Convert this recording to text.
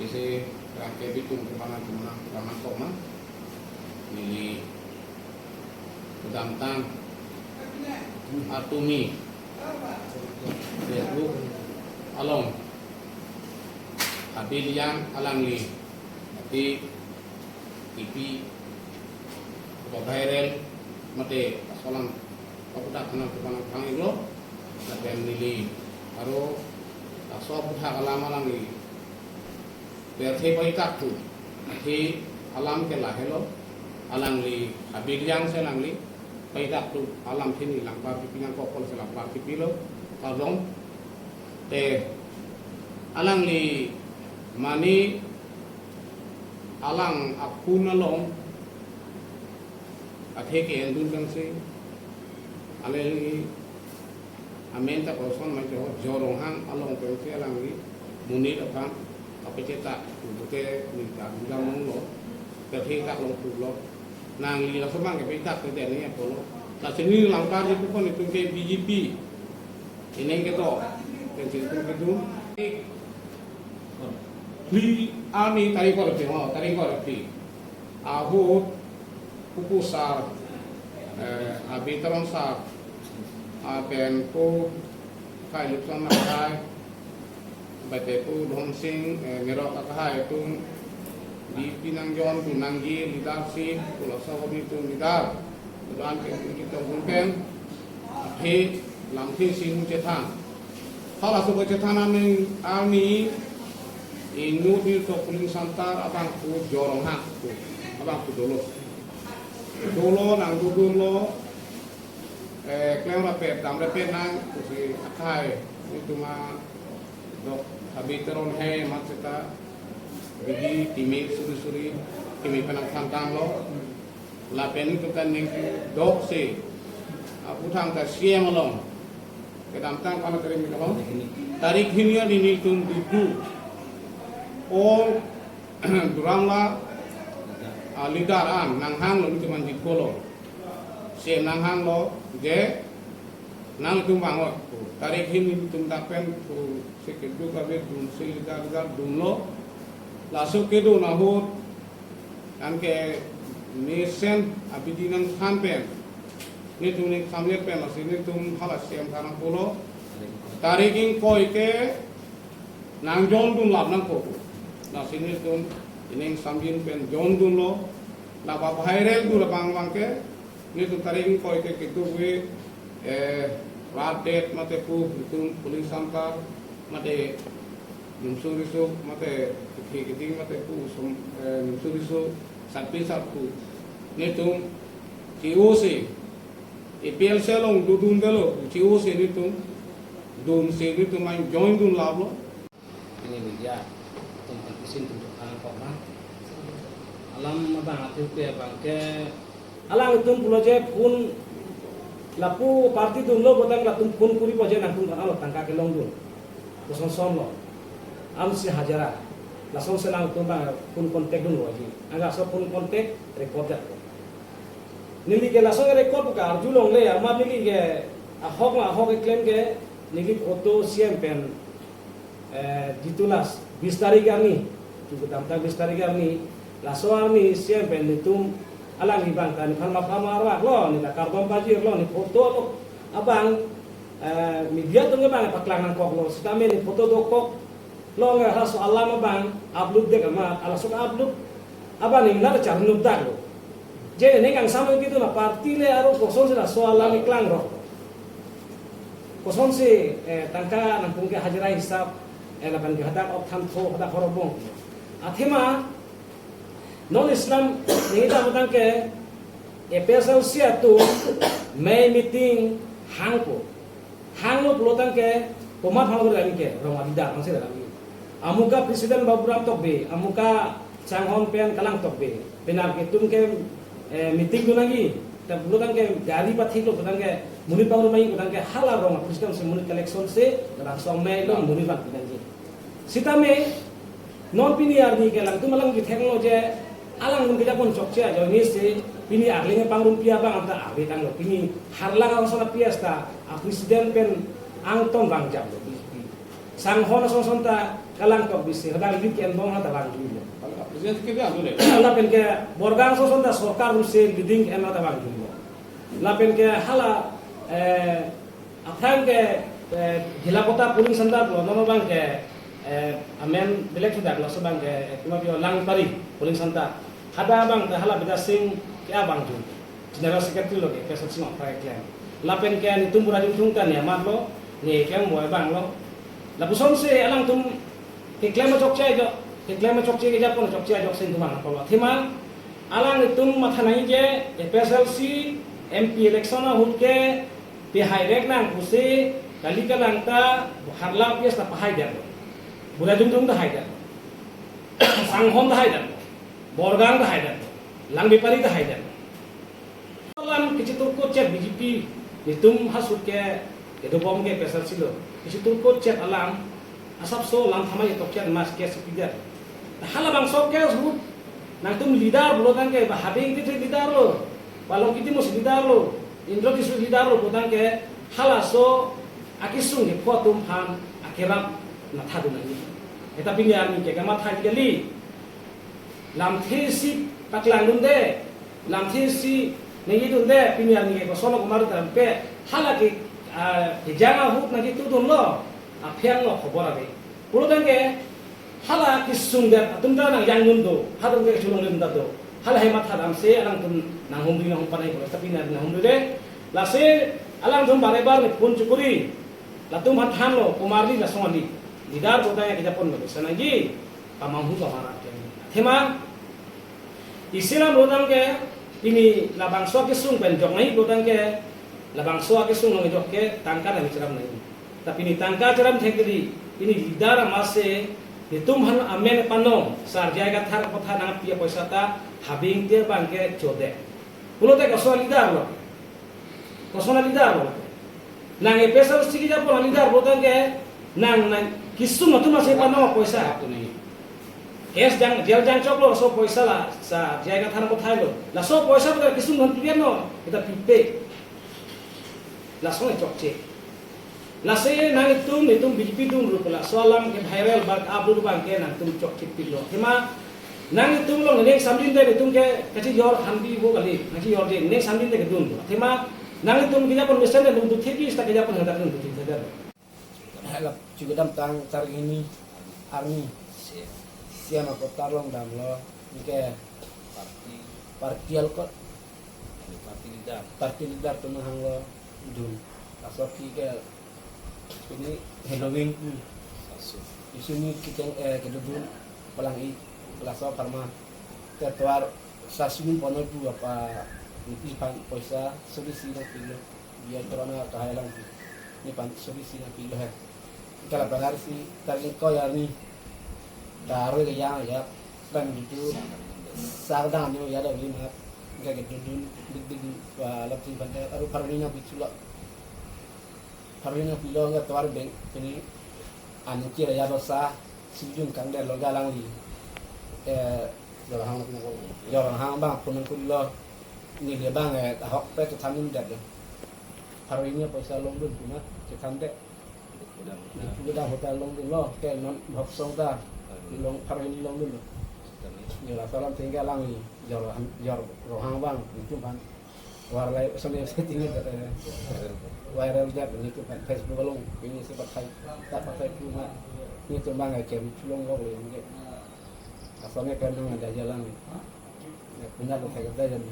ese rangke bitung kemana koma nili damtang atumi Facebook along abiliang alangli nanti TV viral mate solang papudak kanang kang ilo natem nili aro so puthak alam alangli berthi paikak tu nanti alam ke lahelo alangli abiliang selangli paikak tu alam sini langpar pipingan kokol selangpar pipilo kalong te alangli mani alang akuna long atheke endun bang se aleli amen ta koson ma jo jorong hang along pe se alangli munit apang apeceta buke ni ta bilang mong lo te the tak long tu lo nang li la semang ke pe tak te ni apolo la sini langkar itu pun itu ke BJP ini keto yang cerita itu li ani tari ko rapi ho tari ko rapi ahu pupusar abitaron sa apen ko kai lupsan na kai bate ko dhomsing ngerok kai tu di pinangjon tunanggi leadership pulosa hobi tu leader dan kita mungkin he lamthi sing cethan hala so cethan ami inu di tokuling santar abang ku jorong hak ku abang ku dolo nang dolo klem rapet dam rapet nang ku si akai itu ma dok habiteron he matseta bigi timi suri timi penang santang lo lapen itu kan ning dok se aku thang ta siam long kedam tang kana terim kalong tarik hinia ini tum dudu all durangla lidaran nang hang lo itu manjit kolo se nang hang lo je nang tumbang lo tarik hini tum tapen ku sekedu kabe dum se lidar dum lo lasuk kedu nahut kan ke nesen abidinan sampen ni tum ni samlet pen asini tum halas sem karang polo tariking koi ke nang jon dum lab nang ko na sini tum ining sambin pen jon dum lo la ba viral du la bang ke ni tum tariking koi ke kitu we rat det mate pu tum pulis samtar mate numsurisu mate kiti mate pu numsurisu sampai satu ni tum COC EPL selong dudun dalo COC ni tum dun se ni tum main join dun lablo ini media tum antisin tum anak kok mah alam mabang atu pe bangke alang tum pulo je pun lapu parti dun lo botang latum pun puri poje nang tum kana tangka ke long dun koson son lo am si hajara langsung senang tumbang pun kontak dulu aja agak so pun kontak record ya nili ke langsung record buka arjulong le amar nili ke ahok claim ke nili foto siam pen ditulas 20 tarik ni cukup tamta 20 tarik ni langsung ni siam pen nitum alang ibang kan pharma lo ni karbon bajir lo ni foto lo abang media tu ngebang paklangan kok lo sitame ni foto do kok lo nggak harus alam bang upload deh kama ala suka upload apa nih nggak cara nubdak lo jadi ini kan sama gitu lah parti le aro kosong sih lah soal alam iklan roh kosong sih tangka nampung ke hajirai hisab lapan kehadak optam tho kehadak horobong athema non Islam ini tak betang ke EPSL sia tu May meeting hangko lo pelotang ke pemat hangko dari ke rumah tidak masih dalam amuka presiden baburam tokbe amuka changhon pen kalang tokbe penar ketum ke meeting lagi ta bulan ke gari pathi lo bulan ke munit pauru mai bulan ke hala rong presiden se munit collection se langsung mai lo munit pat janji sitame non pini arni ke lang tu malang ki teknologi alang mun kita pun chokche aja ni se pini arlinge pangrum pia bang anta abe tang lo pini harlang ang sona piesta a presiden pen ang tong bang jam lo sanghon sonta kalang tok bisi hadang dik en bong hata bang dulu Presiden kita ambil deh. lapen ke borgang sonta sorkar se liding en hata bang dulu lapen ke hala apang ke gila kota puling santa lo nama bang ke amen belek sudah lo sebang ke cuma bio lang pari puling santa hada bang hala beda sing ke abang dulu general secretary lo ke pesat sing opai klan lapen ke ni tumbura ditungkan ya mat lo ni kem boy bang lo la buson se alang tum ke klema chokche jo ke klema chokche ke japon chokche jo sen tumang ko thima alang tum matha nai je FSLC MP election hut ke pe hairek nang kuse kali kalang ta harla pias ta pahai dia bura jung da hai dia sanghon da hai dia borgang da hai dia lang bipari da hai dia alang kichitur ko che BJP nitum hasut ke dobom ke FSLC lo isi turko chat alam asap so lam thamai tokyan mas ke sepigar hala bang sok ke sebut nang tum lidar bulotan ke habing ke lidar lo balong kiti mus lidar lo indro kisu lidar lo bulotan ke hala so akisung ke potum han akirap na thadu nani eta pinyar ni ke gamat thadi gali lam thesi paklang dunde lam thesi nei dunde pinyar ni ke sono kumar tampe hala ke jangan huk nanti tu dulu apian lo khobor abe pulau tengke hala kisung dan tunda nang yang nundo hadam ke culung nunda do hala hemat hadam se alang tum nang humri nang panai ko tapi nang humri de la se alang tum bare bar ni pun cukuri la tum hat han lo kumarli la songli lidar ko tanya kita pun bagus sanagi pamanghu kamara thema isilam rodang ke ini la bangso kisung ben jong nai rodang ke labang so ake sung nong jok ke tangka na miceram nai tapi ni tangka ceram thekeli ini lidar mase ditum han amen panong sar jaga thar kotha na pia paisa ta habing te bangke chode pulo te kaso lidar lo kaso na lidar lo nang e pesal sigi ja pon lidar botan ke nang kisum tu mase panong paisa tu ni kes jang jel jang choklo so paisa la sa jaga thar kotha lo la so paisa ba kisum han pian no kita pipe langsung cokce. Lase nang itum BJP tum rupala soalam ke viral bag abdul bangke nang tum cokce pilo. Hima nang itum lo neng samdin de itum ke kaci yor hambi bo kali kaci yor de neng samdin de kedun. Hima nang itum kita pun mesen de untuk theki sta kita pun hendak untuk tidak. Halap juga dam tang tar ini army siapa kota long dam lo ke partial kok parti lidar tu mahang lo dun asal ke ini Halloween di sini kita kedudun pelangi pelasa parma tertuar sasmin pono tu apa ini pan poisa solusi na pilo biar corona kahalang ni pan solusi na pilo hai kalau bagar si tadi kau ya ni daru ke yang ya ban itu sardan ni ya dah lima kayak kedudun dig balap sing pantai aru parlinya biculak parlinya pilo nggak tuar beng ini anu kira ya dosa sijung kang der lo galang li jorang hang bang punang kullo ni dia bang ahok pe ke tamin der parlinya poisa long dun cuma ke kande udah hotel long dun lo ke non hok song ta long parlinya long dun lo ni la salam tinggal langi jor rohang bang itu pan warlai sampai setting viral jap itu pan Facebook long ini sebab saya tak pakai cuma ni tu bang kem long lo ni asalnya kan ada jalan benar saya kata jadi